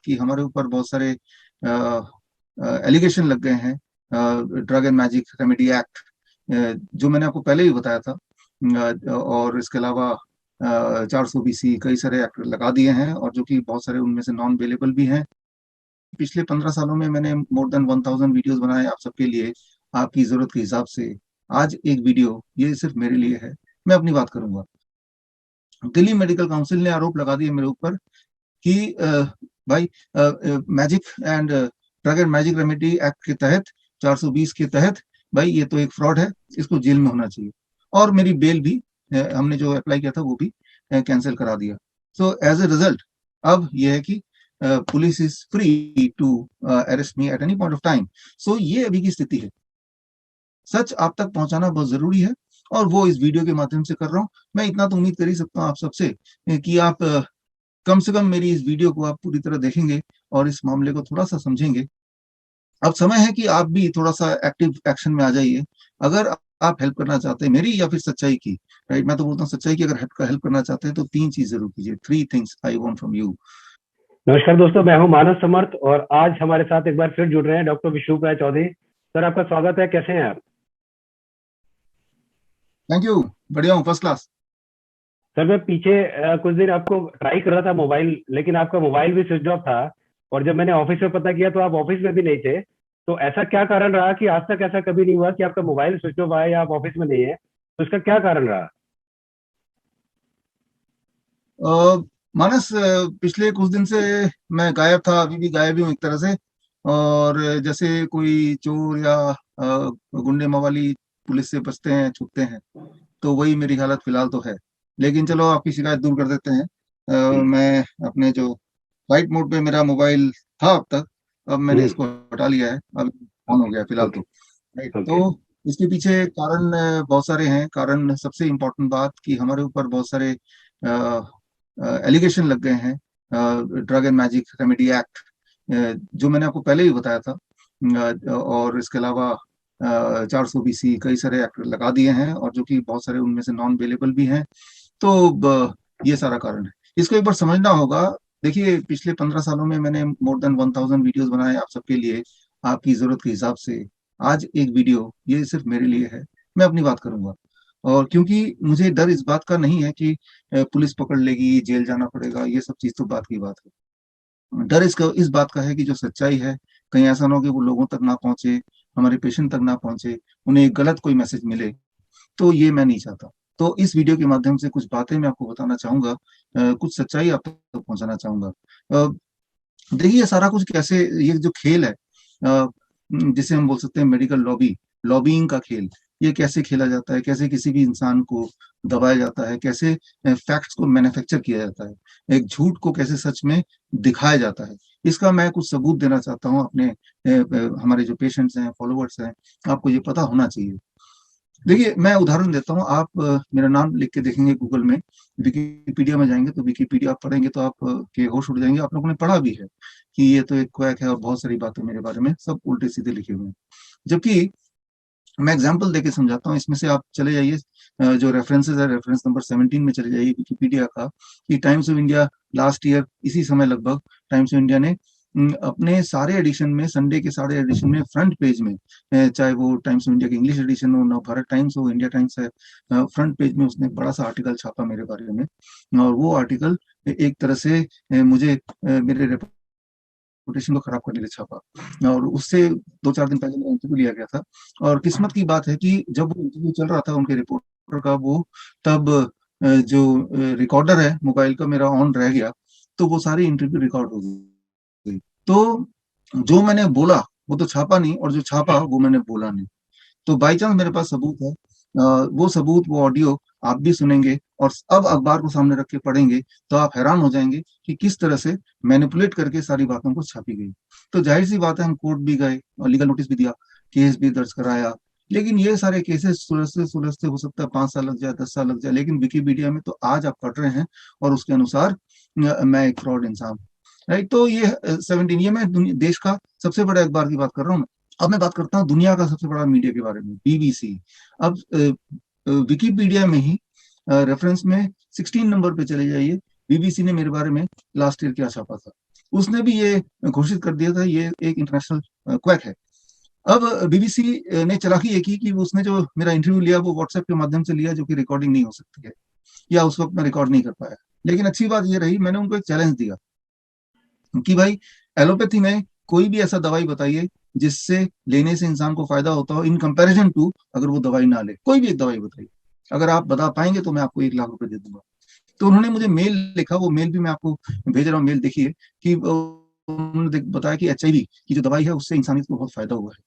कि हमारे ऊपर बहुत सारे एलिगेशन लग गए हैं drug and magic remedy act, जो मैंने आपको पहले ही बताया था। और इसके अलावा 400 BC कई सारे एक्ट लगा दिए हैं, और जो कि बहुत सारे उनमें से नॉन अवेलेबल भी हैं। पिछले 15 सालों में मैंने मोर देन 1000 वीडियोस बनाए आप सबके लिए, आपकी जरूरत के हिसाब से। आज एक वीडियो ये सिर्फ मेरे लिए है, मैं अपनी बात करूंगा। दिल्ली मेडिकल काउंसिल ने आरोप लगा दिए मेरे ऊपर कि भाई magic and drug and magic remedy act के तहत, 420 के तहत, भाई ये तो एक फ्रॉड है, इसको जेल में होना चाहिए। और मेरी बेल भी हमने जो अप्लाई किया था वो भी कैंसिल करा दिया। सो एज ए रिजल्ट अब ये है कि police is free to arrest me at any point of time. So ये अभी की स्थिति है। सच आप तक पहुंचाना बहुत जरूरी है, और वो इस वीडियो के माध्यम से कर रहा हूँ। मैं इतना तो उम्मीद कर ही सकता हूँ आप सबसे कि आप कम से कम मेरी इस वीडियो को आप पूरी तरह देखेंगे और इस मामले को थोड़ा सा समझेंगे। अब समय है कि आप भी थोड़ा सा एक्टिव एक्शन में आ जाइए। अगर आप हेल्प करना चाहते हैं मेरी या फिर सच्चाई की, राइट, मैं तो बोलता हूँ सच्चाई की अगर हेल्प करना चाहते हैं तो 3 चीज जरूर कीजिए। 3 things I want from you. नमस्कार दोस्तों, मैं हूं मानस समर्थ और आज हमारे साथ एक बार फिर जुड़ रहे हैं डॉक्टर विष्णुप्रिया चौधरी। सर, आपका स्वागत है। कैसे हैं आप? थैंक यू, बढ़िया हूँ, फर्स्ट क्लास। सर, मैं पीछे कुछ दिन आपको ट्राई कर रहा था मोबाइल, लेकिन आपका मोबाइल भी स्विच ऑफ था। और जब मैंने ऑफिस में पता किया तो आप ऑफिस में भी नहीं थे। तो ऐसा क्या कारण रहा कि आज तक ऐसा कभी नहीं हुआ कि आपका मोबाइल स्विच ऑफ आया या आप ऑफिस में नहीं है? तो इसका क्या कारण रहा? मानस, पिछले कुछ दिन से मैं गायब था, अभी भी गायब ही हूँ एक तरह से। और जैसे कोई चोर या गुंडे मवाली पुलिस से बचते हैं, छुपते हैं, तो वही मेरी हालत फिलहाल तो है। लेकिन चलो आपकी शिकायत दूर कर देते हैं। जी। मैं अपने जो फ्लाइट मोड पे मेरा मोबाइल था अब तक, अब मैंने हम्म। इसको हटा लिया है, अब ऑन हो ओके। गया फिलहाल तो। ओके। Right, okay. तो इसके पीछे कारण बहुत सारे हैं। कारण सबसे इम्पोर्टेंट बात कि हमारे ऊपर बहुत सारे एलिगेशन लग गए हैं drug and magic remedy act, जो मैंने आपको पहले ही बताया था। और इसके अलावा 400 BC कई सारे एक्ट लगा दिए हैं, और जो कि बहुत सारे उनमें से नॉन अवेलेबल भी हैं। तो ये सारा कारण है, इसको एक बार समझना होगा। देखिए, पिछले 15 सालों में मैंने मोर देन 1000 वीडियोस बनाए आप सबके लिए, आपकी जरूरत के हिसाब से। आज एक वीडियो ये सिर्फ मेरे लिए है, मैं अपनी बात करूंगा। और क्योंकि मुझे डर इस बात का नहीं है कि पुलिस पकड़ लेगी, जेल जाना पड़ेगा, ये सब चीज तो बात की बात है। डर इस बात का है कि जो सच्चाई है, कहीं ऐसा ना हो कि वो लोगों तक ना पहुंचे, हमारे पेशेंट तक ना पहुंचे, उन्हें एक गलत कोई मैसेज मिले। तो ये मैं नहीं चाहता। तो इस वीडियो के माध्यम से कुछ बातें मैं आपको बताना चाहूंगा, कुछ सच्चाई आप तक पहुंचाना चाहूंगा। अ, देखिए, सारा कुछ कैसे, ये जो खेल है, जिसे हम बोल सकते हैं मेडिकल लॉबिंग का खेल, ये कैसे खेला जाता है, कैसे किसी भी इंसान को दबाया जाता है, कैसे फैक्ट्स को मैन्युफैक्चर किया जाता है, एक झूठ को कैसे सच में दिखाया जाता है, इसका मैं कुछ सबूत देना चाहता हूँ अपने हमारे जो पेशेंट्स हैं, फॉलोअर्स हैं, आपको ये पता होना चाहिए। देखिए, मैं उदाहरण देता हूँ। आप मेरा नाम लिख के देखेंगे गूगल में, विकिपीडिया में जाएंगे तो विकिपीडिया आप पढ़ेंगे तो आप के होश उड़ जाएंगे। आप लोगों ने पढ़ा भी है कि ये तो एक क्वैक है, और बहुत सारी बातें मेरे बारे में सब उल्टे सीधे लिखे हुए हैं। जबकि मैं एग्जांपल देके समझाता हूँ। इसमें से आप चले जाइए, जो रेफरेंसेस है, रेफरेंस नंबर 17 में चले जाइए विकिपीडिया का, कि times of India last year इसी समय लगभग टाइम्स ऑफ इंडिया ने अपने सारे एडिशन में, संडे के सारे एडिशन में, फ्रंट पेज में, चाहे वो टाइम्स ऑफ इंडिया की इंग्लिश एडिशन हो, नव भारत टाइम्स हो, इंडिया टाइम्स है, फ्रंट पेज में उसने बड़ा सा आर्टिकल छापा मेरे बारे में। और वो आर्टिकल एक तरह से मुझे मेरे रेपुटेशन को खराब करने के लिए छापा। और उससे 2-4 दिन पहले मेरा इंटरव्यू लिया गया था। और किस्मत की बात है कि जब वो इंटरव्यू चल रहा था उनके रिपोर्टर का, वो तब जो रिकॉर्डर है मोबाइल का मेरा ऑन रह गया, तो वो सारी इंटरव्यू रिकॉर्ड हो गई। तो जो मैंने बोला वो तो छापा नहीं, और जो छापा वो मैंने बोला नहीं। तो बाई चांस मेरे पास सबूत है, वो सबूत, वो ऑडियो आप भी सुनेंगे, और अब अखबार को सामने रख के पढ़ेंगे तो आप हैरान हो जाएंगे कि किस तरह से मैनिपुलेट करके सारी बातों को छापी गई। तो जाहिर सी बात है, हम कोर्ट भी गए और लीगल नोटिस भी दिया, केस भी दर्ज कराया। लेकिन ये सारे केसेस सुलझते सुलझते हो सकता है 5 साल लग जाए, 10 साल लग जाए, लेकिन विकिपीडिया में तो आज आप पढ़ रहे हैं, और उसके अनुसार मैं एक फ्रॉड इंसान हूं। राइट, तो ये 17, ये मैं देश का सबसे बड़े अखबार की बात कर रहा हूँ। अब मैं बात करता हूँ दुनिया का सबसे बड़ा मीडिया के बारे में, बीबीसी। अब विकिपीडिया में ही रेफरेंस में 16 नंबर पे चले जाइए, बीबीसी ने मेरे बारे में लास्ट ईयर क्या छापा था। उसने भी ये घोषित कर दिया था ये एक इंटरनेशनल क्वैक है। अब बीबीसी ने चालाकी ये की कि उसने जो मेरा इंटरव्यू लिया वो व्हाट्सएप के माध्यम से लिया, जो कि रिकॉर्डिंग नहीं हो सकती है, या उस वक्त मैं रिकॉर्ड नहीं कर पाया। लेकिन अच्छी बात ये रही, मैंने उनको एक चैलेंज दिया कि भाई एलोपैथी में कोई भी ऐसा दवाई बताइए जिससे लेने से इंसान को फायदा होता हो इन कंपैरिजन टू अगर वो दवाई ना ले, कोई भी एक दवाई बताइए। अगर आप बता पाएंगे तो मैं आपको 1 लाख रुपए दे दूंगा। तो उन्होंने मुझे मेल लिखा, वो मेल भी मैं आपको भेज रहा हूँ, मेल देखिए कि उन्होंने बताया कि HIV की जो दवाई है उससे इंसानियत को बहुत फायदा हुआ है।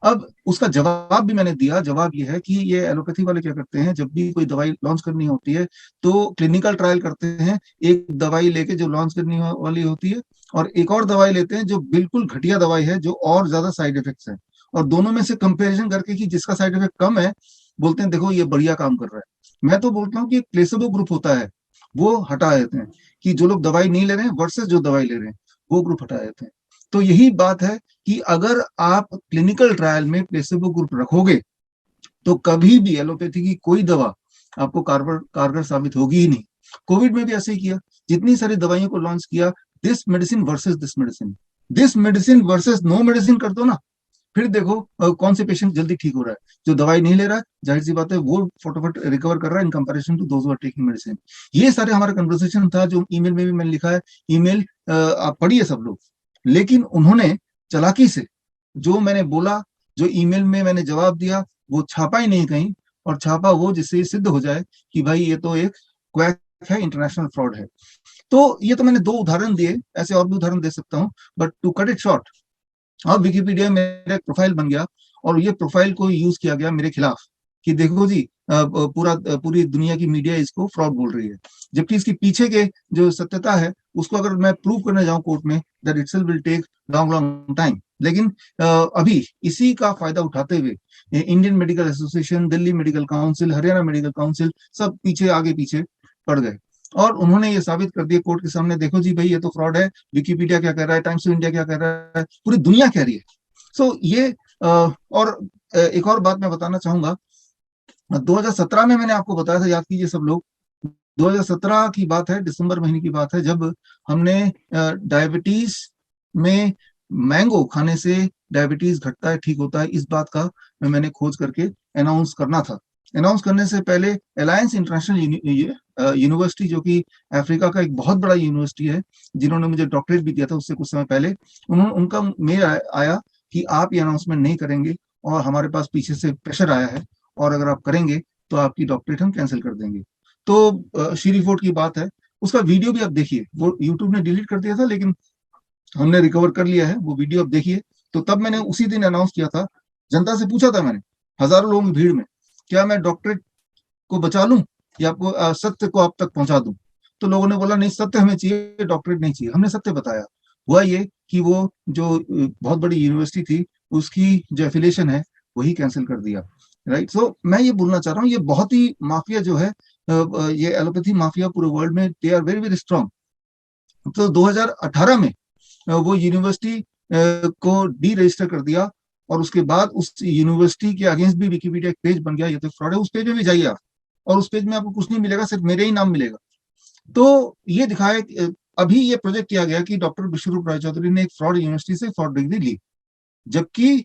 अब उसका जवाब भी मैंने दिया। जवाब ये है कि ये एलोपैथी वाले क्या करते हैं, जब भी कोई दवाई लॉन्च करनी होती है तो क्लिनिकल ट्रायल करते हैं, एक दवाई लेके जो लॉन्च करने वाली होती है, और एक और दवाई लेते हैं जो बिल्कुल घटिया दवाई है, जो और ज्यादा साइड इफेक्ट्स हैं, और दोनों में से कंपेरिजन करके कि जिसका साइड इफेक्ट कम है, बोलते हैं देखो ये बढ़िया काम कर रहा है। मैं तो बोलता हूँ कि एक प्लेसेबो ग्रुप होता है, वो हटा देते हैं, कि जो लोग दवाई नहीं ले रहे हैं वर्सेस जो दवाई ले रहे हैं, वो ग्रुप हटा देते हैं। तो यही बात है कि अगर आप क्लिनिकल ट्रायल में प्लेसेबो ग्रुप रखोगे तो कभी भी एलोपैथी की कोई दवा आपको कारगर कारगर साबित होगी ही नहीं। कोविड में भी ऐसे ही किया, जितनी सारी दवाइयों को लॉन्च किया, this medicine versus no medicine कर दो ना, फिर देखो कौन से पेशेंट जल्दी ठीक हो रहा है। जो दवाई नहीं ले रहा है, जाहिर सी बात है वो फटाफट रिकवर कर रहा है in comparison to those who are taking medicine. ये सारे हमारा कन्वर्सेशन था, जो ईमेल में भी मैंने लिखा है। ईमेल आप पढ़िए सब लोग। लेकिन उन्होंने चालाकी से जो मैंने बोला, जो ईमेल में मैंने जवाब दिया, वो छापा ही नहीं कहीं, और छापा वो जिससे ये सिद्ध हो जाए कि भाई ये तो एक क्वैक है, इंटरनेशनल फ्रॉड है। तो ये तो मैंने 2 उदाहरण दिए, ऐसे और भी उदाहरण दे सकता हूँ, but to cut it short, अब विकिपीडिया में मेरा एक प्रोफाइल बन गया, और ये प्रोफाइल को यूज किया गया मेरे खिलाफ कि देखो जी, पूरी दुनिया की मीडिया इसको फ्रॉड बोल रही है, जबकि इसके पीछे के जो सत्यता है उसको अगर मैं प्रूव करने जाऊं कोर्ट में, that itself will take long long time. लेकिन अभी इसी का फायदा उठाते हुए Indian medical association, Delhi medical council, Haryana medical council, सब पीछे आगे पीछे पड़ गए, और उन्होंने ये साबित कर दिया कोर्ट के सामने, देखो जी भाई ये तो फ्रॉड है, विकिपीडिया क्या कह रहा है, टाइम्स ऑफ इंडिया क्या कह रहा है, पूरी दुनिया कह रही है। सो ये और एक और बात मैं बताना चाहूंगा। 2017 में मैंने आपको बताया था, याद कीजिए सब लोग, 2017 की बात है, दिसंबर महीने की बात है, जब हमने डायबिटीज में मैंगो खाने से डायबिटीज घटता है, ठीक होता है, इस बात का मैंने खोज करके अनाउंस करना था। अनाउंस करने से पहले अलायंस इंटरनेशनल यूनिवर्सिटी, जो कि अफ्रीका का एक बहुत बड़ा यूनिवर्सिटी है, जिन्होंने मुझे डॉक्टरेट भी दिया था उससे कुछ समय पहले, उनका मेल आया कि आप ये अनाउंसमेंट नहीं करेंगे, और हमारे पास पीछे से प्रेशर आया है, और अगर आप करेंगे तो आपकी डॉक्टरेट हम कैंसिल कर देंगे। तो श्री फोर्ट की बात है, उसका वीडियो भी आप देखिए, वो यूट्यूब ने डिलीट कर दिया था, लेकिन हमने रिकवर कर लिया है, वो वीडियो आप देखिए। तो तब मैंने उसी दिन अनाउंस किया था, जनता से पूछा था मैंने, हजारों लोगों की भीड़ में, क्या मैं डॉक्टरेट को बचा लूं या आपको सत्य को आप तक पहुंचा दूं। तो लोगों ने बोला नहीं, सत्य हमें चाहिए, डॉक्टरेट नहीं चाहिए। हमने सत्य बताया। हुआ ये कि वो जो बहुत बड़ी यूनिवर्सिटी थी, उसकी जो एफिलिएशन है वही कैंसिल कर दिया। राइट। सो मैं ये बोलना चाह रहा हूँ, ये बहुत ही माफिया जो है, ये एलोपैथी माफिया पूरे वर्ल्ड में, they are very very strong. तो 2018 में वो यूनिवर्सिटी को डी रजिस्टर कर दिया, और उसके बाद उस यूनिवर्सिटी के अगेंस्ट भी विकिपीडिया एक पेज बन गया, ये तो फ्रॉड है। उस पेज में भी जाइए आप, और उस पेज में आपको कुछ नहीं मिलेगा, सिर्फ मेरे ही नाम मिलेगा। तो ये दिखाया अभी ये प्रोजेक्ट किया गया कि डॉक्टर विश्वरूप राय चौधरी ने एक फ्रॉड यूनिवर्सिटी से फ्रॉड डिग्री ली, जबकि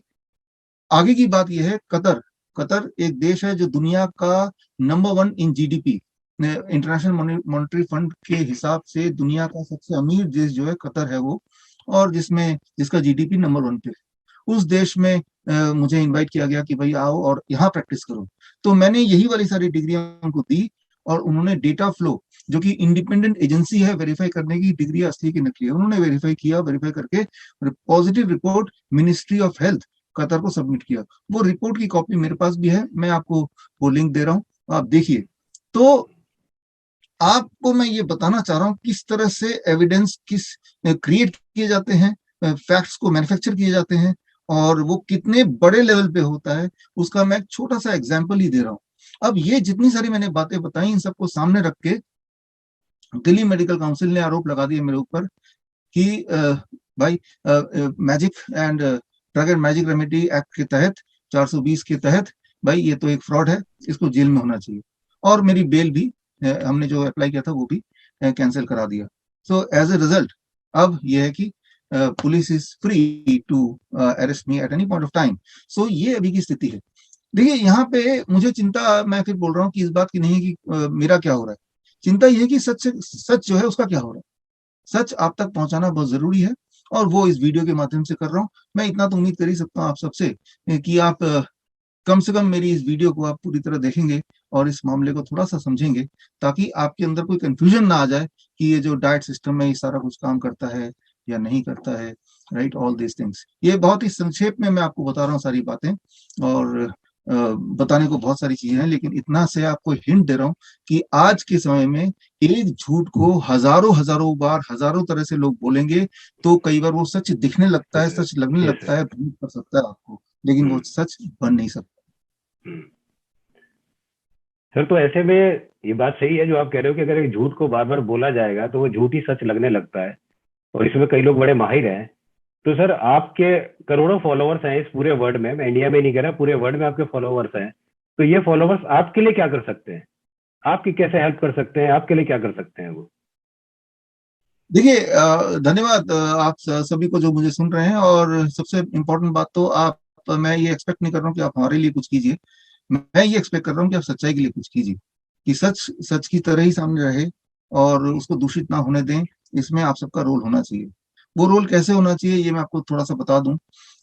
आगे की बात यह है, कतर कतर एक देश है जो दुनिया का number 1 in GDP, international monetary fund के हिसाब से दुनिया का सबसे अमीर देश जो है कतर है वो, और जिसका जीडीपी नंबर 1 पे। उस देश में मुझे इनवाइट किया गया कि भाई आओ और यहाँ प्रैक्टिस करो। तो मैंने यही वाली सारी डिग्रियां उनको दी, और उन्होंने डेटा फ्लो, जो कि इंडिपेंडेंट एजेंसी है वेरीफाई करने की डिग्री असली की नकली है, उन्होंने वेरीफाई किया, वेरीफाई करके positive report ministry of health Qatar को सबमिट किया। वो रिपोर्ट की कॉपी मेरे पास भी है, मैं आपको वो लिंक दे रहा हूँ, आप देखिए। तो आपको मैं ये बताना चाह रहा हूँ किस तरह से एविडेंस क्रिएट किए जाते हैं, फैक्ट्स को मैन्युफैक्चर किए जाते हैं, और वो कितने बड़े लेवल पे होता है, उसका मैं एक छोटा सा एग्जाम्पल ही दे रहा हूँ। अब ये जितनी सारी मैंने बातें बताई, इन सबको सामने रख के दिल्ली मेडिकल काउंसिल ने आरोप लगा दिया मेरे ऊपर कि भाई magic and drug and magic remedy act के तहत, 420 के तहत, भाई ये तो एक फ्रॉड है, इसको जेल में होना चाहिए। और मेरी बेल भी हमने जो अप्लाई किया था वो भी कैंसिल करा दिया। सो एज ए रिजल्ट अब यह है कि police is free to arrest me at any point of time. So ये अभी की स्थिति है। देखिए यहाँ पे मुझे चिंता, मैं फिर बोल रहा हूँ कि इस बात की नहीं है कि मेरा क्या हो रहा है, चिंता ये है कि सच सच जो है उसका क्या हो रहा है। सच आप तक पहुंचाना बहुत जरूरी है, और वो इस वीडियो के माध्यम से कर रहा हूँ। मैं इतना तो उम्मीद कर ही सकता हूँ आप सबसे कि आप कम से कम मेरी इस वीडियो को आप पूरी तरह देखेंगे और इस मामले को थोड़ा सा समझेंगे, ताकि आपके अंदर कोई कंफ्यूजन ना आ जाए कि ये जो डाइट सिस्टम है ये सारा कुछ काम करता है या नहीं करता है। राइट, ऑल दिस थिंग्स, ये बहुत ही संक्षेप में मैं आपको बता रहा हूँ सारी बातें, और बताने को बहुत सारी चीजें हैं, लेकिन इतना से आपको हिंट दे रहा हूँ कि आज के समय में एक झूठ को हजारों हजारों बार हजारों तरह से लोग बोलेंगे, तो कई बार वो सच दिखने लगता है, सच लगने यस लगता है, भ्रमित कर सकता है आपको, लेकिन वो सच बन नहीं सकता। सर। तो ऐसे में ये बात सही है जो आप कह रहे हो कि अगर एक झूठ को बार बार बोला जाएगा तो वो झूठ ही सच लगने लगता है, और इसमें कई लोग बड़े माहिर हैं। तो सर आपके करोड़ों फॉलोअर्स हैं इस पूरे वर्ल्ड में, मैं इंडिया में नहीं कह रहा, पूरे वर्ल्ड में आपके फॉलोअर्स हैं। तो ये फॉलोअर्स आपके लिए क्या कर सकते हैं, आपकी कैसे हेल्प कर सकते हैं, आपके लिए क्या कर सकते हैं वो? देखिए धन्यवाद आप सभी को जो मुझे सुन रहे हैं, और सबसे इम्पोर्टेंट बात तो आप, मैं ये एक्सपेक्ट नहीं कर रहा हूँ कि आप हमारे लिए कुछ कीजिए, मैं ये एक्सपेक्ट कर रहा हूँ कि आप सच्चाई के लिए कुछ कीजिए, कि सच सच की तरह ही सामने रहे और उसको दूषित ना होने दें। इसमें आप सबका रोल होना चाहिए। वो रोल कैसे होना चाहिए ये मैं आपको थोड़ा सा बता दूं।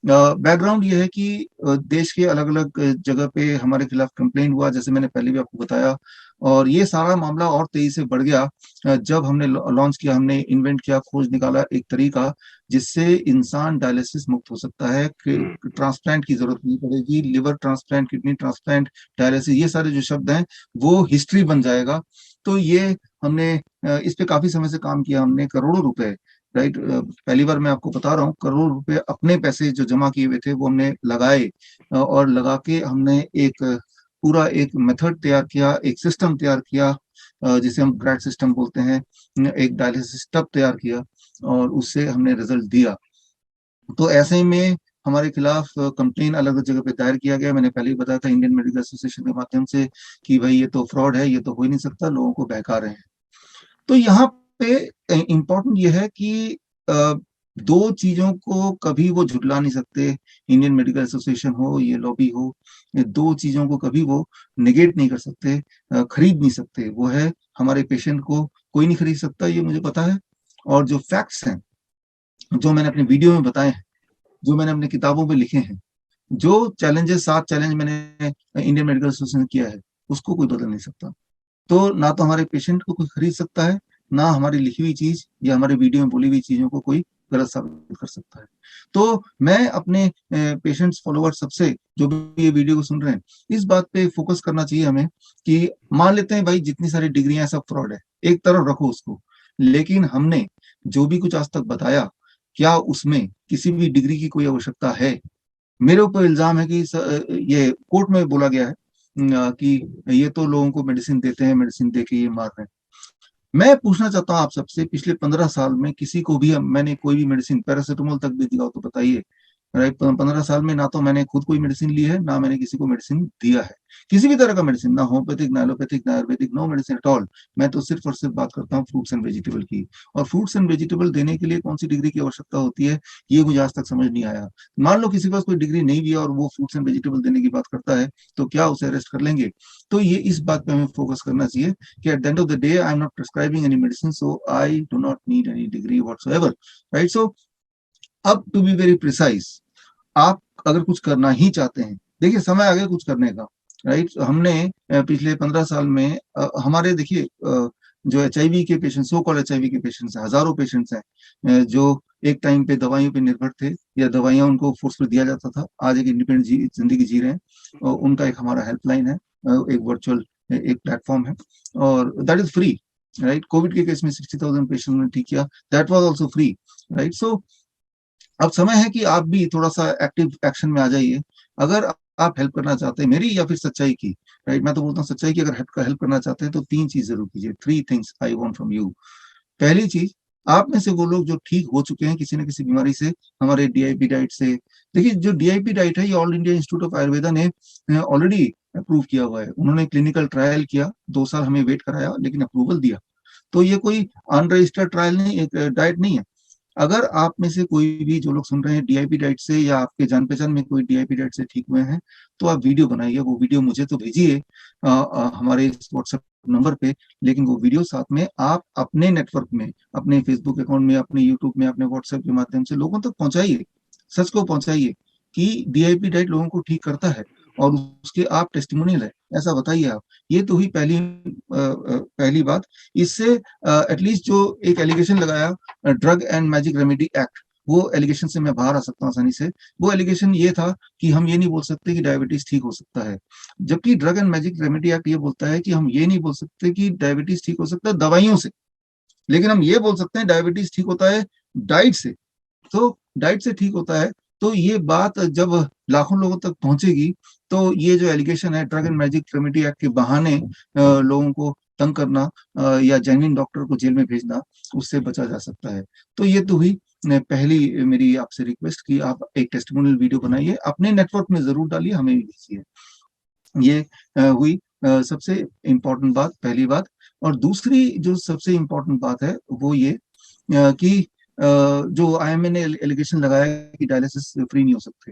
बैकग्राउंड ये है कि देश के अलग अलग जगह पे हमारे खिलाफ कंप्लेन हुआ, जैसे मैंने पहले भी आपको बताया, और ये सारा मामला और तेजी से बढ़ गया जब हमने लॉन्च किया, हमने इन्वेंट किया, खोज निकाला एक तरीका जिससे इंसान डायलिसिस मुक्त हो सकता है, ट्रांसप्लांट की जरूरत नहीं पड़ेगी, liver transplant, kidney transplant, dialysis, ये सारे जो शब्द हैं वो हिस्ट्री बन जाएगा। तो ये हमने इस पे काफी समय से काम किया, हमने करोड़ों रुपए, राइट, पहली बार मैं आपको बता रहा हूँ, करोड़ रुपए अपने पैसे जो जमा किए हुए थे वो हमने लगाए, और लगा के हमने एक पूरा एक मेथड तैयार किया, एक सिस्टम तैयार किया, जिसे हम ग्रैड सिस्टम बोलते हैं, एक डायलिसिस टब तैयार किया, और उससे हमने रिजल्ट दिया। तो ऐसे ही में हमारे खिलाफ कंप्लेन अलग अलग जगह पे दायर किया गया। मैंने पहले ही बताया था इंडियन मेडिकल एसोसिएशन के माध्यम से कि भाई ये तो फ्रॉड है, ये तो हो ही नहीं सकता, लोगों को बहका रहे हैं। तो यहाँ पे इम्पोर्टेंट ये है कि अ, दो चीजों को कभी वो झुटला नहीं सकते, इंडियन मेडिकल एसोसिएशन हो, ये लॉबी हो, ये दो चीजों को कभी वो निगेट नहीं कर सकते, खरीद नहीं सकते। वो है, हमारे पेशेंट को कोई नहीं खरीद सकता, ये मुझे पता है। और जो फैक्ट्स हैं, जो मैंने अपने वीडियो में बताए हैं, जो मैंने अपनी किताबों में लिखे हैं, जो चैलेंजेस, 7 चैलेंज मैंने इंडियन मेडिकल एसोसिएशन किया है, उसको कोई बदल नहीं सकता। तो ना तो हमारे पेशेंट को कोई खरीद सकता है, ना हमारी लिखी हुई चीज या हमारे वीडियो में बोली हुई चीजों को कोई गलत साबित कर सकता है। तो मैं अपने पेशेंट्स, फॉलोअर, सबसे जो भी ये वीडियो को सुन रहे हैं, इस बात पे फोकस करना चाहिए हमें कि मान लेते हैं भाई जितनी सारी डिग्रियां सब फ्रॉड है, एक तरफ रखो उसको, लेकिन हमने जो भी कुछ आज तक बताया, क्या उसमें किसी भी डिग्री की कोई आवश्यकता है? मेरे ऊपर इल्जाम है कि ये कोर्ट में बोला गया है कि ये तो लोगों को मेडिसिन देते हैं, मेडिसिन दे के ये मार रहे हैं। मैं पूछना चाहता हूँ आप सबसे, पिछले 15 साल में किसी को भी मैंने कोई भी मेडिसिन, पैरासीटामोल तक भी दिया हो तो बताइए। राइट, 15 साल में ना तो मैंने खुद कोई मेडिसिन ली है, ना मैंने किसी को मेडिसिन दिया है, किसी भी तरह का मेडिसिन, ना होम्योपैथिक, ना एलोपैथिक, ना ayurvedic, no medicine at all. मैं तो सिर्फ और सिर्फ बात करता हूँ फ्रूट्स एंड वेजिटेबल की। और फ्रूट्स एंड वेजिटेबल देने के लिए कौन सी डिग्री की आवश्यकता होती है, ये मुझे आज तक समझ नहीं आया। मान लो किसी के पास कोई डिग्री नहीं भी है और वो फ्रूट्स एंड वेजिटेबल देने की बात करता है, तो क्या उसे अरेस्ट कर लेंगे? तो ये इस बात पे हमें फोकस करना चाहिए कि at the end of the day I am not prescribing any medicine, so I do not need any degree whatsoever. Right, so अब टू बी वेरी प्रिसाइज, आप अगर कुछ करना ही चाहते हैं, देखिए समय आ गया कुछ करने का। राइट, हमने पिछले 15 साल में हमारे, देखिए जो HIV के पेशेंट, सो कॉल्ड HIV के पेशेंट्स हैं, हजारों पेशेंट्स हैं जो एक टाइम पे दवाइयों पे निर्भर थे, या दवाइयां उनको फोर्स पर दिया जाता था, आज एक इंडिपेंडेंट जिंदगी जी रहे हैं। उनका एक हमारा हेल्पलाइन है, एक वर्चुअल एक प्लेटफॉर्म है, और that is free. Right, covid के केस में 60,000 पेशेंट ने ठीक किया, that was also free. Right, so अब समय है कि आप भी थोड़ा सा एक्टिव एक्शन में आ जाइए, अगर आप हेल्प करना चाहते हैं मेरी या फिर सच्चाई की। राइट, मैं तो बोलता हूँ सच्चाई की अगर हेल्प करना चाहते हैं तो 3 चीज जरूर कीजिए, 3 things I want from you. पहली चीज, आप में से वो लोग जो ठीक हो चुके हैं किसी न किसी बीमारी से, हमारे DIP डाइट से, देखिए जो DIP डाइट है ये all India institute of Ayurveda ने ऑलरेडी अप्रूव किया हुआ है। उन्होंने क्लिनिकल ट्रायल किया, 2 साल हमें वेट कराया, लेकिन अप्रूवल दिया। तो ये कोई अनरजिस्टर्ड ट्रायल नहीं, एक डाइट नहीं है। अगर आप में से कोई भी जो लोग सुन रहे हैं डीआईपी डाइट से, या आपके जान पहचान में कोई डीआईपी डाइट से ठीक हुए हैं, तो आप वीडियो बनाइए, वो वीडियो मुझे तो भेजिए हमारे इस व्हाट्सएप नंबर पे। लेकिन वो वीडियो साथ में आप अपने नेटवर्क में, अपने फेसबुक अकाउंट में, अपने यूट्यूब में, अपने व्हाट्सएप के माध्यम से लोगों तक पहुंचाइए, सच को पहुंचाइए कि डीआईपी डाइट लोगों को ठीक करता है और उसके आप टेस्टिमोनियल है, ऐसा बताइए आप। ये तो हुई पहली बात। इससे एटलीस्ट जो एक एलिगेशन लगाया drug and magic remedy act, वो एलिगेशन से मैं बाहर आ सकता हूँ आसानी से। वो एलिगेशन ये था कि हम ये नहीं बोल सकते कि डायबिटीज ठीक हो सकता है, जबकि drug and magic remedy act ये बोलता है कि हम ये नहीं बोल सकते कि डायबिटीज ठीक हो सकता है दवाइयों से, लेकिन हम ये बोल सकते हैं डायबिटीज ठीक होता है डाइट से। तो डाइट से ठीक होता है। तो ये बात जब लाखों लोगों तक पहुंचेगी, तो ये जो एलिगेशन है drug and magic remedy act के बहाने लोगों को तंग करना या जेन्युइन डॉक्टर को जेल में भेजना, उससे बचा जा सकता है। तो ये तो हुई पहली मेरी आपसे रिक्वेस्ट कि आप एक टेस्टिमोनियल वीडियो बनाइए, अपने नेटवर्क में जरूर डालिए, हमें भी भेजिए। ये हुई सबसे इम्पोर्टेंट बात, पहली बात। और दूसरी जो सबसे इम्पोर्टेंट बात है वो ये कि जो आईएमए ने एलिगेशन लगाया है कि डायलिसिस फ्री नहीं हो सकते,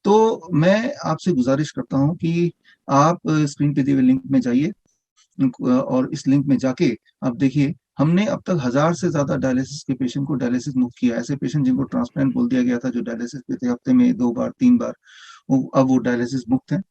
तो मैं आपसे गुजारिश करता हूं कि आप स्क्रीन पे दिए हुए लिंक में जाइए और इस लिंक में जाके आप देखिए, हमने अब तक 1000 से ज्यादा डायलिसिस के पेशेंट को डायलिसिस मुक्त किया। ऐसे पेशेंट जिनको ट्रांसप्लांट बोल दिया गया था, जो डायलिसिस पे थे हफ्ते में 2 बार 3 बार, अब वो डायलिसिस मुक्त हैं,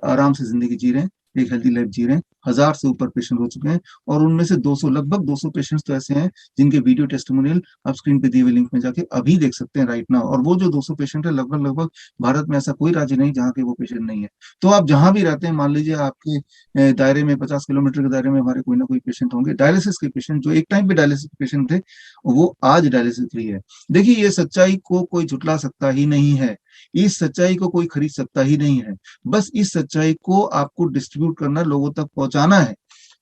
आराम से जिंदगी जी रहे हैं, एक हेल्दी लाइफ जी रहे हैं। 1000 से ऊपर पेशेंट हो चुके हैं, और उनमें से 200, लगभग 200 पेशेंट्स तो ऐसे हैं जिनके वीडियो टेस्टिमोनियल आप स्क्रीन पे दिए हुए लिंक में जाके अभी देख सकते हैं राइट नाउ। और वो जो 200 पेशेंट है, लगभग लगभग भारत में ऐसा कोई राज्य नहीं जहाँ के वो पेशेंट नहीं है। तो आप जहां भी रहते हैं, मान लीजिए आपके दायरे में 50 किलोमीटर के दायरे में हमारे कोई ना कोई पेशेंट होंगे डायलिसिस के पेशेंट, जो एक टाइम पे डायलिसिस पेशेंट थे, वो आज डायलिसिस फ्री है। देखिए, ये सच्चाई को कोई झुटला सकता ही नहीं है, इस सच्चाई को कोई खरीद सकता ही नहीं है। बस इस सच्चाई को आपको डिस्ट्रीब्यूट करना, लोगों तक पहुंचाना है।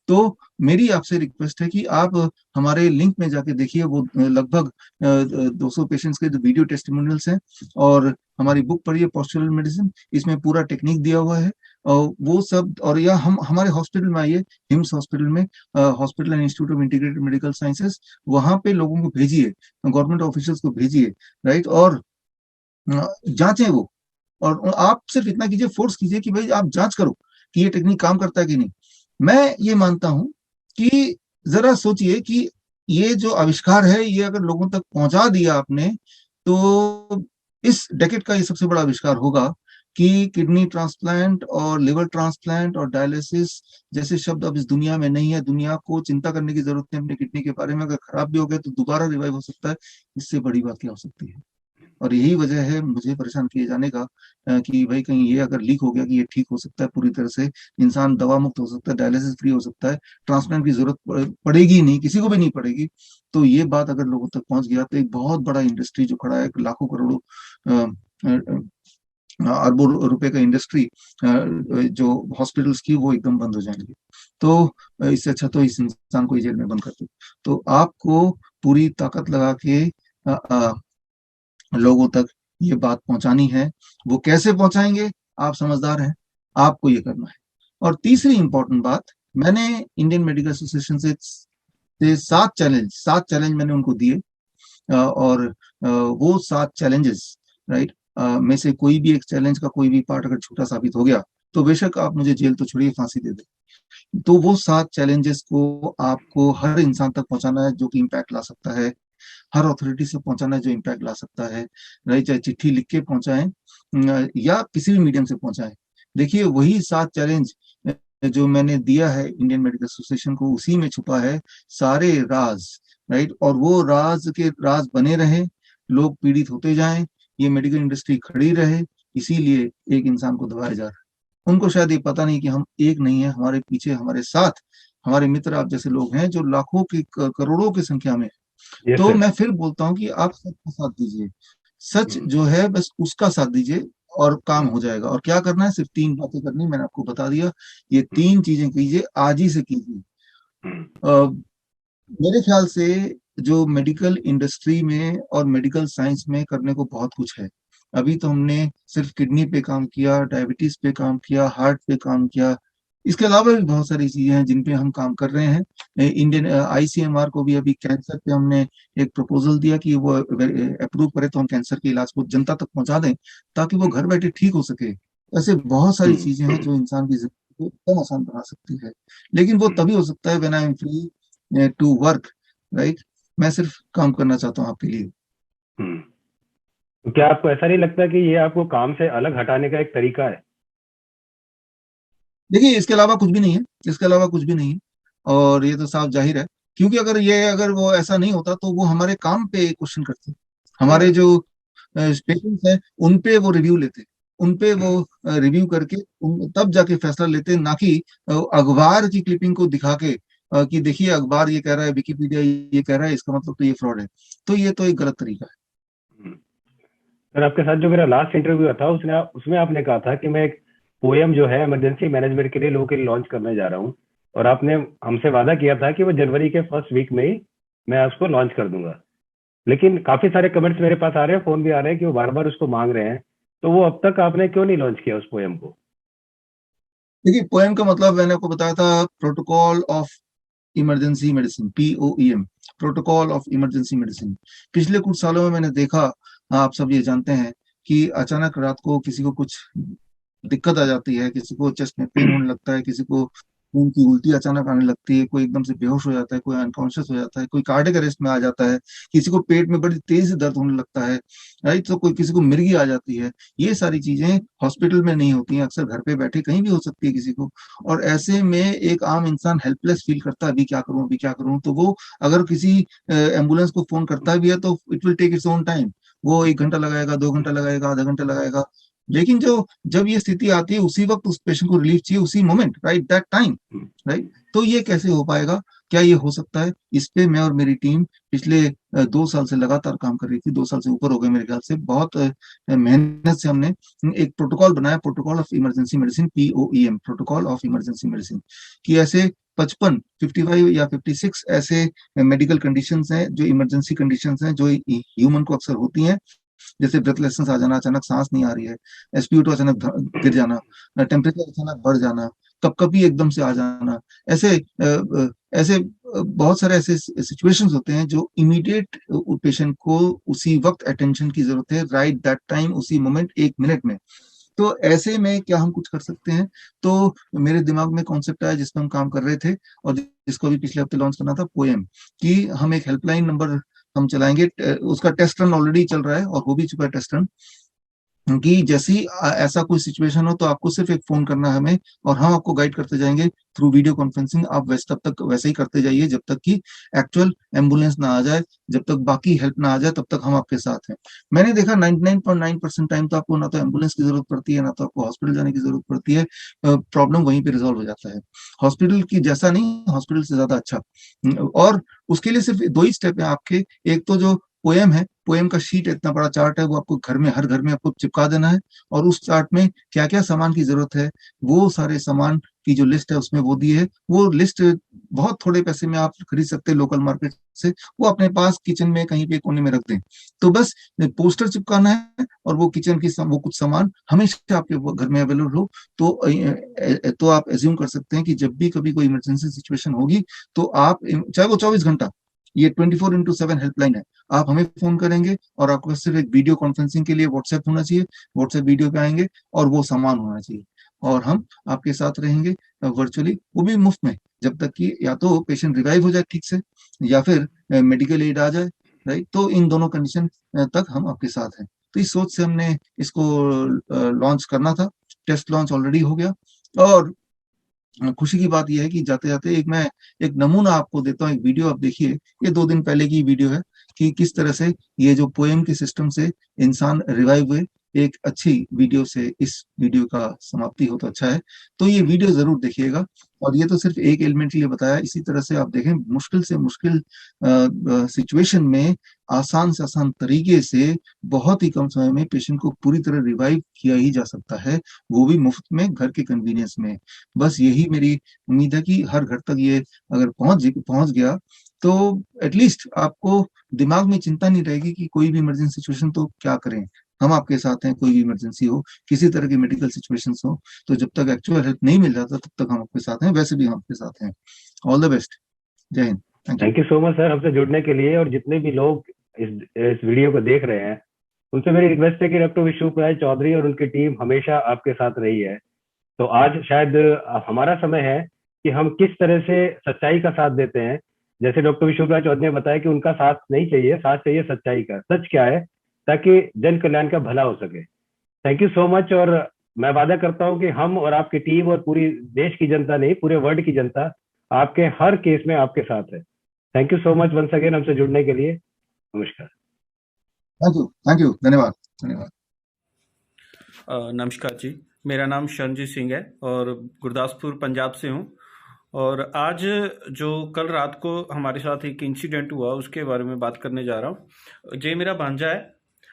तो मेरी आपसे रिक्वेस्ट है कि आप हमारे लिंक में जाके देखिए, वो लगभग 200 पेशेंट्स के वीडियो टेस्टिमोनियल्स हैं, और हमारी बुक पढ़िए पोस्चरल मेडिसिन, इसमें पूरा टेक्निक दिया हुआ है। और वो सब, और या हम हमारे हॉस्पिटल में आइए, हिम्स हॉस्पिटल में, hospital and institute of integrated medical sciences, वहां पे लोगों को भेजिए, गवर्नमेंट ऑफिशियल्स को भेजिए, राइट, और जांचें वो। और आप सिर्फ इतना कीजिए, फोर्स कीजिए कि भाई आप जांच करो कि ये टेक्निक काम करता है कि नहीं। मैं ये मानता हूं कि जरा सोचिए कि ये जो आविष्कार है, ये अगर लोगों तक पहुंचा दिया आपने, तो इस डेकेड का ये सबसे बड़ा आविष्कार होगा कि किडनी ट्रांसप्लांट और लिवर ट्रांसप्लांट और डायलिसिस जैसे शब्द अब इस दुनिया में नहीं है। दुनिया को चिंता करने की जरूरत है अपने किडनी के बारे में, अगर खराब भी हो गया तो दोबारा रिवाइव हो सकता है। इससे बड़ी बात क्या हो सकती है? और यही वजह है मुझे परेशान किए जाने का, कि भाई कहीं ये अगर लीक हो गया कि ये ठीक हो सकता है पूरी तरह से, इंसान दवा मुक्त हो सकता है, डायलिसिस फ्री हो सकता है, ट्रांसप्लांट की जरूरत पड़ेगी नहीं, किसी को भी नहीं पड़ेगी। तो ये बात अगर लोगों तक पहुंच गया, तो एक बहुत बड़ा इंडस्ट्री जो खड़ा है, लाखों करोड़ों अरबों रुपए का इंडस्ट्री, जो हॉस्पिटल्स की, वो एकदम बंद हो जाएंगे। तो इससे अच्छा तो इस इंसान को ही जेल में बंद कर दो। तो आपको पूरी ताकत लगा के लोगों तक ये बात पहुंचानी है। वो कैसे पहुंचाएंगे? आप समझदार हैं, आपको ये करना है। और तीसरी इंपॉर्टेंट बात, मैंने इंडियन मेडिकल एसोसिएशन से 7 चैलेंज मैंने उनको दिए, और वो 7 चैलेंजेस, राइट, में से कोई भी एक चैलेंज का कोई भी पार्ट अगर छोटा साबित हो गया, तो बेशक आप मुझे जेल तो छोड़िए, फांसी दे दे। तो वो 7 चैलेंजेस को आपको हर इंसान तक पहुंचाना है जो कि इम्पैक्ट ला सकता है, हर अथॉरिटी से पहुंचाना है जो इम्पैक्ट ला सकता है, राइट, चाहे चिट्ठी लिख के पहुंचाएं या किसी भी मीडियम से पहुंचाएं। देखिए, वही 7 चैलेंज जो मैंने दिया है इंडियन मेडिकल एसोसिएशन को, उसी में छुपा है सारे राज, राइट। और वो राज के राज बने रहे, लोग पीड़ित होते जाएं, ये मेडिकल इंडस्ट्री खड़ी रहे, इसीलिए एक इंसान को दबाया जा रहा है। उनको शायद ये पता नहीं कि हम एक नहीं है, हमारे पीछे, हमारे साथ हमारे मित्र आप जैसे लोग हैं, जो लाखों की, करोड़ों की संख्या में। यस तो सर। मैं फिर बोलता हूँ कि आप सच का साथ दीजिए, सच जो है बस उसका साथ दीजिए, और काम हो जाएगा। और क्या करना है? सिर्फ 3 बातें करनी, मैंने आपको बता दिया। ये 3 चीजें कीजिए, आज ही से कीजिए। मेरे ख्याल से जो मेडिकल इंडस्ट्री में और मेडिकल साइंस में करने को बहुत कुछ है। अभी तो हमने सिर्फ किडनी पे काम किया, डायबिटीज पे काम किया, हार्ट पे काम किया। इसके अलावा भी बहुत सारी चीजें हैं जिन पे हम काम कर रहे हैं। इंडियन ICMR को भी अभी कैंसर पे हमने एक प्रपोजल दिया कि वो अप्रूव करे तो हम कैंसर के इलाज को जनता तक पहुंचा दें, ताकि वो घर बैठे ठीक हो सके। ऐसे बहुत सारी हम्म, चीजें हैं जो इंसान की जिंदगी को एकदम आसान बना सकती है, लेकिन वो हम्म, तभी हो सकता है when I am free to work, right. मैं सिर्फ काम करना चाहता हूँ आपके लिए। हम्म। तो क्या आपको ऐसा नहीं लगता कि ये आपको काम से अलग हटाने का एक तरीका है? देखिए, इसके अलावा कुछ भी नहीं है, इसके अलावा कुछ भी नहीं है। और ये तो साफ जाहिर है, क्योंकि अगर वो ऐसा नहीं होता तो वो हमारे काम पे क्वेश्चन करते, हमारे हाँ। जो पेशेंट्स हैं उन पे वो रिव्यू लेते, उन पे वो हम्म, रिव्यू करके तब जाके फैसला लेते, ना कि अखबार की क्लिपिंग को दिखा के कि देखिए अखबार ये कह रहा है, विकिपीडिया ये कह रहा है, इसका मतलब तो ये फ्रॉड है। तो ये तो एक गलत तरीका है। हम्म। सर, आपके साथ जो मेरा लास्ट इंटरव्यू था उसने उसमें आपने कहा था कि मैं एक पोएम जो है इमरजेंसी मैनेजमेंट के लिए लोगों के लिए लॉन्च करने जा रहा हूँ, और आपने हमसे वादा किया था कि वो जनवरी के फर्स्ट वीक में ही मैं उसको लॉन्च कर दूंगा। लेकिन काफी सारे कमेंट्स मेरे पास आ रहे हैं, फोन भी आ रहे हैं कि वो बार बार उसको मांग रहे हैं। तो वो अब तक आपने क्यों नहीं लॉन्च किया उस पोएम को? देखिए, पोएम का मतलब मैंने आपको बताया था, protocol of emergency medicine, POEM, protocol of emergency medicine. पिछले कुछ सालों में मैंने देखा, आप सब ये जानते हैं, कि अचानक रात को किसी को कुछ दिक्कत आ जाती है, किसी को चेस्ट में पेन होने लगता है, किसी को खून की उल्टी अचानक आने लगती है, कोई एकदम से बेहोश हो जाता है, कोई अनकॉन्शियस हो जाता है, कोई कार्डियक अरेस्ट में आ जाता है, किसी को पेट में बड़ी तेज से दर्द होने लगता है, राइट। तो कोई किसी को मिर्गी आ जाती है। ये सारी चीजें हॉस्पिटल में नहीं होती हैं, अक्सर घर पे बैठे कहीं भी हो सकती है किसी को। और ऐसे में एक आम इंसान हेल्पलेस फील करता है, अभी क्या करूं, अभी क्या करूं। तो वो अगर किसी एम्बुलेंस को फोन करता भी है तो it will take its own time. वो 1 घंटा लगाएगा, 2 घंटा लगाएगा, आधा घंटा लगाएगा। लेकिन जो जब ये स्थिति आती है उसी वक्त उस पेशेंट को रिलीफ चाहिए, उसी moment, right, that time, right. तो ये कैसे हो पाएगा? क्या ये हो सकता है? इस पे मैं और मेरी टीम पिछले 2 साल से लगातार काम कर रही थी, 2 साल से ऊपर हो गए मेरे ख्याल से। बहुत मेहनत से हमने एक प्रोटोकॉल बनाया, protocol of emergency medicine, POEM, protocol of emergency medicine. कि ऐसे 55 या 56 ऐसे मेडिकल कंडीशंस हैं, जो इमरजेंसी कंडीशंस हैं, जो ह्यूमन को अक्सर होती हैं। जैसे ब्रेथलेसनेस आ जाना, अचानक सांस नहीं आ रही है, SpO2 अचानक गिर जाना, टेम्परेचर अचानक बढ़ जाना, कपकपी एकदम से आ जाना। ऐसे बहुत सारे ऐसे सिचुएशंस होते हैं जो इमीडिएट पेशेंट को उसी वक्त अटेंशन की जरूरत है, राइट दैट टाइम, उसी मोमेंट, 1 मिनट में। तो ऐसे में क्या हम कुछ कर सकते हैं? तो मेरे दिमाग में कॉन्सेप्ट आया जिस पर हम काम कर रहे थे, और जिसको अभी पिछले हफ्ते लॉन्च करना था, पोएम। कि हम एक हेल्पलाइन नंबर हम चलाएंगे, उसका टेस्ट रन ऑलरेडी चल रहा है और हो भी चुका है टेस्ट रन। कि जैसे ही ऐसा कोई सिचुएशन हो तो आपको सिर्फ एक फोन करना है हमें, और हम आपको गाइड करते जाएंगे थ्रू वीडियो कॉन्फ्रेंसिंग। आप वैसे तब तक वैसे ही करते जाइए जब तक कि एक्चुअल एम्बुलेंस ना आ जाए, जब तक बाकी हेल्प ना आ जाए, तब तक हम आपके साथ हैं। मैंने देखा 99.9% टाइम तो आपको ना तो एम्बुलेंस की जरूरत पड़ती है, ना तो आपको हॉस्पिटल जाने की जरूरत पड़ती है। प्रॉब्लम वहीं पे रिजॉल्व हो जाता है। हॉस्पिटल की जैसा नहीं, हॉस्पिटल से ज्यादा अच्छा। और उसके लिए सिर्फ दो ही स्टेप है आपके। एक तो जो पोएम है, पोएम का शीट, इतना बड़ा चार्ट है, वो आपको घर में, हर घर में आपको चिपका देना है। और उस चार्ट में क्या क्या सामान की जरूरत है, वो सारे सामान की जो लिस्ट है उसमें वो दी है। वो लिस्ट बहुत थोड़े पैसे में आप खरीद सकते हैं लोकल मार्केट से। वो अपने पास किचन में कहीं पे कोने में रख दें। तो बस पोस्टर चिपकाना है, और वो किचन की वो कुछ सामान हमेशा आपके घर में अवेलेबल हो। तो तो आप एज्यूम कर सकते हैं कि जब भी कभी कोई इमरजेंसी सिचुएशन होगी, तो आप, चाहे वो 24 घंटा, ये 24x7 हेल्पलाइन है। आप हमें फोन करेंगे और आपको सिर्फ एक वीडियो कॉन्फ्रेंसिंग के लिए व्हाट्सएप होना चाहिए, व्हाट्सएप वीडियो पे आएंगे, और वो सामान होना चाहिए। और हम आपके साथ रहेंगे वर्चुअली, वो भी मुफ्त में, जब तक कि या तो पेशेंट रिवाइव हो जाए ठीक से, या फिर मेडिकल एड आ जाए, राइट। तो इन दोनों कंडीशन तक हम आपके साथ हैं। तो इस सोच से हमने इसको लॉन्च करना था। टेस्ट लॉन्च ऑलरेडी हो गया। और खुशी की बात यह है कि जाते जाते एक नमूना आपको देता हूँ, एक वीडियो आप देखिए। ये 2 दिन पहले की वीडियो है, कि किस तरह से ये जो पोएम के सिस्टम से इंसान रिवाइव हुए। एक अच्छी वीडियो से इस वीडियो का समाप्ति हो तो अच्छा है। तो ये वीडियो जरूर देखिएगा। और ये तो सिर्फ एक एलिमेंट के लिए बताया, इसी तरह से आप देखें, मुश्किल से मुश्किल सिचुएशन में आसान से आसान तरीके से बहुत ही कम समय में पेशेंट को पूरी तरह रिवाइव किया ही जा सकता है, वो भी मुफ्त में, घर के कन्वीनियंस में। बस यही मेरी उम्मीद है कि हर घर तक ये अगर पहुंच गया, तो एटलीस्ट आपको दिमाग में चिंता नहीं रहेगी कि कोई भी इमरजेंसी सिचुएशन तो क्या करें। हम आपके साथ हैं, कोई भी इमरजेंसी हो, किसी तरह की मेडिकल सिचुएशंस हो, तो जब तक एक्चुअल हेल्प नहीं मिल जाता तब तक हम आपके साथ हैं, वैसे भी हम आपके साथ हैं। All the best. जय Hind. Thank you. Thank you so much sir हमसे जुड़ने के लिए। और जितने भी लोग इस वीडियो को देख रहे हैं, उनसे मेरी रिक्वेस्ट है कि डॉक्टर विष्णु राज चौधरी और उनकी टीम हमेशा आपके साथ रही है। तो आज शायद हमारा समय है कि हम किस तरह से सच्चाई का साथ देते हैं। जैसे डॉक्टर विश्वराज चौधरी ने बताया कि उनका साथ नहीं चाहिए, साथ चाहिए सच्चाई का। सच क्या है, ताकि जन कल्याण का भला हो सके। Thank you so much. और मैं वादा करता हूं कि हम और आपकी टीम और पूरी देश की जनता नहीं, पूरे वर्ल्ड की जनता आपके हर केस में आपके साथ है। Thank you so much once again हमसे जुड़ने के लिए। नमस्कार। Thank you. Thank you. धन्यवाद। धन्यवाद। नमस्कार जी, मेरा नाम शरणजीत सिंह है और गुरदासपुर पंजाब से हूँ। और आज जो कल रात को हमारे साथ एक इंसिडेंट हुआ उसके बारे में बात करने जा रहा हूँ। ये मेरा भांजा है,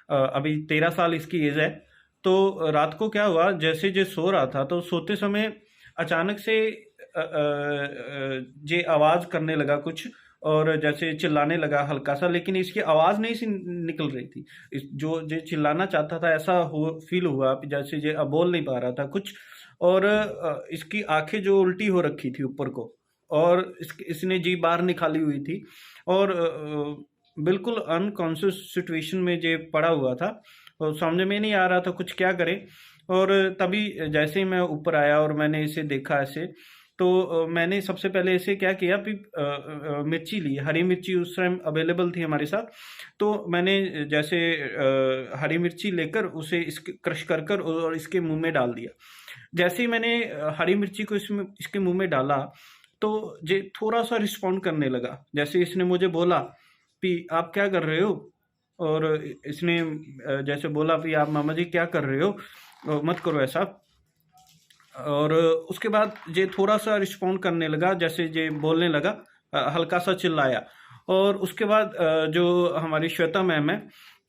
अभी 13 साल इसकी एज है। तो रात को क्या हुआ, जैसे जे सो रहा था तो सोते समय अचानक से जे आवाज़ करने लगा कुछ, और जैसे चिल्लाने लगा हल्का सा, लेकिन इसकी आवाज़ नहीं सी निकल रही थी। जो जे चिल्लाना चाहता था ऐसा फील हुआ, जैसे जे अब बोल नहीं पा रहा था कुछ। और इसकी आंखें जो उल्टी हो रखी थी ऊपर को, और इसने जी बाहर निकाली हुई थी, और बिल्कुल अनकॉन्शियस सिचुएशन में जे पड़ा हुआ था, और समझ में नहीं आ रहा था कुछ क्या करे। और तभी जैसे ही मैं ऊपर आया और मैंने इसे देखा ऐसे, तो मैंने सबसे पहले इसे क्या किया, मिर्ची ली, हरी मिर्ची उस टाइम अवेलेबल थी हमारे साथ। तो मैंने जैसे हरी मिर्ची लेकर उसे इसके क्रश कर और इसके मुंह में डाल दिया। जैसे ही मैंने हरी मिर्ची को इसके मुंह में डाला, तो ये थोड़ा सा रिस्पॉन्ड करने लगा। जैसे इसने मुझे बोला कि आप क्या कर रहे हो, और इसने जैसे बोला कि आप मामा जी क्या कर रहे हो, मत करो ऐसा। और उसके बाद ये थोड़ा सा रिस्पॉन्ड करने लगा, जैसे ये बोलने लगा, हल्का सा चिल्लाया। और उसके बाद जो हमारी श्वेता मैम है,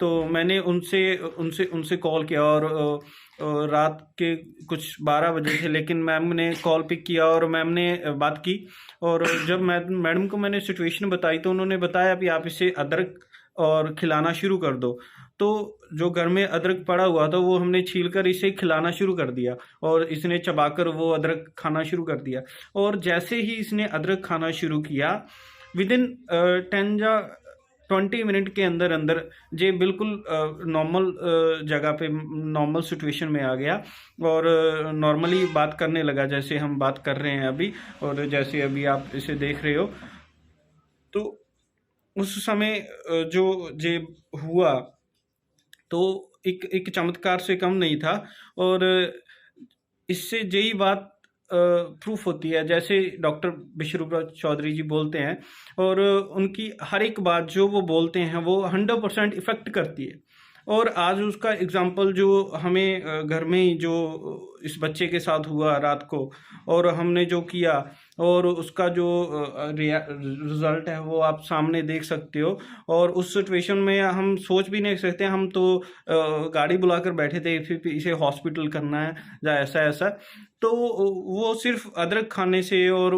तो मैंने उनसे उनसे उनसे कॉल किया, और रात के कुछ 12 बजे थे, लेकिन मैम ने कॉल पिक किया और मैम ने बात की। और जब मैडम को मैंने सिचुएशन बताई तो उन्होंने बताया कि आप इसे अदरक और खिलाना शुरू कर दो। तो जो घर में अदरक पड़ा हुआ था वो हमने छील कर इसे खिलाना शुरू कर दिया, और इसने चबाकर वो अदरक खाना शुरू कर दिया। और जैसे ही इसने अदरक खाना शुरू किया, विदिन 10 या 20 मिनट के अंदर अंदर ये बिल्कुल नॉर्मल जगह पे, नॉर्मल सिचुएशन में आ गया, और नॉर्मली बात करने लगा जैसे हम बात कर रहे हैं अभी, और जैसे अभी आप इसे देख रहे हो। तो उस समय जो ये हुआ, तो एक चमत्कार से कम नहीं था। और इससे यही बात प्रूफ होती है, जैसे डॉक्टर विश्वरूप चौधरी जी बोलते हैं, और उनकी हर एक बात जो वो बोलते हैं वो 100% इफेक्ट करती है। और आज उसका एग्जाम्पल जो हमें घर में ही जो इस बच्चे के साथ हुआ रात को, और हमने जो किया, और उसका जो रिजल्ट है वो आप सामने देख सकते हो। और उस सिचुएशन में हम सोच भी नहीं सकते, हम तो गाड़ी बुलाकर बैठे थे फिर इसे हॉस्पिटल करना है या ऐसा ऐसा। तो वो सिर्फ अदरक खाने से और